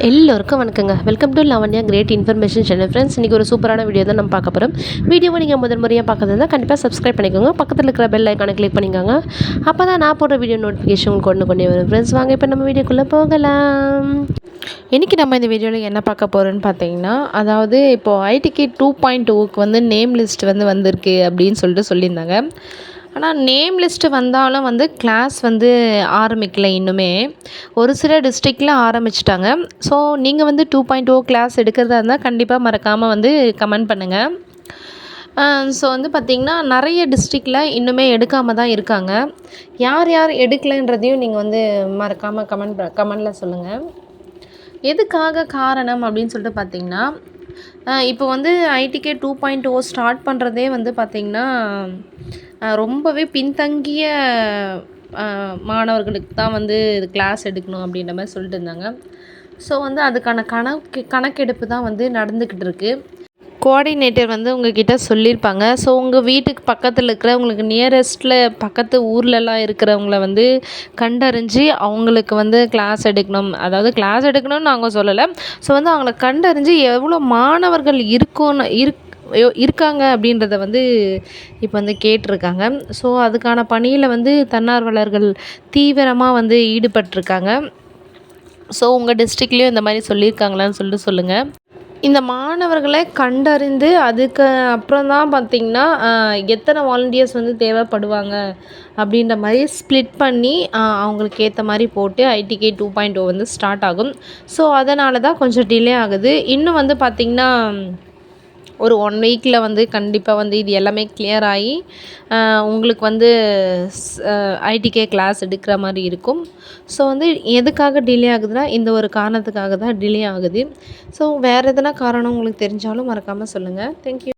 எல்லோருக்கும் வணக்கங்க. Welcome to Lavanya great information channel. Friends, இன்றைக்கி ஒரு சூப்பரான வீடியோ தான் நம்ம பார்க்க போகிறோம். வீடியோவை நீங்கள் முதல் முறையாக பார்க்குறதுனா கண்டிப்பாக சப்ஸ்கிரைப் பண்ணிக்கோங்க. பக்கத்தில் இருக்கிற பெல் ஐக்கானை கிளிக் பண்ணிக்கோங்க. அப்போ தான் நான் போடுற வீடியோ நோட்டிஃபிகேஷன் உங்களுக்கு கொண்டே வரும். ஃப்ரெண்ட்ஸ், வாங்க இப்போ நம்ம வீடியோக்குள்ளே போகலாம். இன்றைக்கி நம்ம இந்த வீடியோவில் என்ன பார்க்க போகிறோன்னு பார்த்தீங்கன்னா, அதாவது இப்போது ஐடிகே 2.0க்கு வந்து நேம் லிஸ்ட் வந்திருக்கு அப்படின்னு சொல்லியிருந்தாங்க. ஆனால் நேம் லிஸ்ட்டு வந்தாலும் கிளாஸ் ஆரம்பிக்கலை இன்னுமே. ஒரு சில டிஸ்ட்ரிக்டில் ஆரம்பிச்சிட்டாங்க. ஸோ நீங்கள் 2.0 கிளாஸ் எடுக்கிறதா இருந்தால் கண்டிப்பாக மறக்காமல் கமெண்ட் பண்ணுங்கள். ஸோ பார்த்திங்கன்னா நிறைய டிஸ்ட்ரிக்டில் இன்னுமே எடுக்காமல் தான் இருக்காங்க. யார் யார் எடுக்கலைன்றதையும் நீங்கள் மறக்காமல் கமெண்டில் சொல்லுங்கள். எதுக்காக காரணம் அப்படின்னு சொல்லிட்டு பார்த்திங்கன்னா, இப்போ ஐடிகே 2.0 ஸ்டார்ட் பண்ணுறதே பார்த்திங்கன்னா ரொம்பவே பின்தங்கிய மாணவர்களுக்கு தான் இது கிளாஸ் எடுக்கணும் அப்படின்ற மாதிரி சொல்லிட்டு இருந்தாங்க. ஸோ அதுக்கான கணக்கெடுப்பு தான் நடந்துக்கிட்டு இருக்குது. கோஆர்டினேட்டர் உங்ககிட்ட சொல்லியிருப்பாங்க. ஸோ உங்கள் வீட்டுக்கு பக்கத்தில் இருக்கிற உங்களுக்கு நியரஸ்ட்டில் பக்கத்து ஊர்லலாம் இருக்கிறவங்கள கண்டறிஞ்சு அவங்களுக்கு கிளாஸ் எடுக்கணும். அதாவது கிளாஸ் எடுக்கணும்னு நாங்கள் சொல்லலை. ஸோ அவங்கள கண்டறிஞ்சு எவ்வளோ மாணவர்கள் இருக்காங்க அப்படின்றத இப்போ கேட்டிருக்காங்க. ஸோ அதுக்கான பணியில் தன்னார்வலர்கள் தீவிரமாக ஈடுபட்டிருக்காங்க. ஸோ உங்கள் டிஸ்ட்ரிக்ட்லேயும் இந்த மாதிரி சொல்லியிருக்காங்களான்னு சொல்லுங்கள். இந்த மாணவர்களை கண்டறிந்து அதுக்கு அப்புறம் தான் பார்த்திங்கன்னா எத்தனை வாலண்டியர்ஸ் தேவைப்படுவாங்க அப்படின்ற மாதிரி ஸ்ப்ளிட் பண்ணி அவங்களுக்கு ஏற்ற மாதிரி போட்டு ஐடிகே 2.0 ஸ்டார்ட் ஆகும். ஸோ அதனால தான் கொஞ்சம் டிலே ஆகுது. இன்னும் பார்த்திங்கன்னா ஒரு 1 வீக்கில் கண்டிப்பாக இது எல்லாமே கிளியர் ஆகி உங்களுக்கு ஐடிகே கிளாஸ் எடுக்கிற மாதிரி இருக்கும். ஸோ எதுக்காக டிலே ஆகுதுன்னா இந்த ஒரு காரணத்துக்காக தான் டிலே ஆகுது. ஸோ வேறு எதனா காரணம் உங்களுக்கு தெரிஞ்சாலும் மறக்காமல் சொல்லுங்கள். தேங்க்யூ.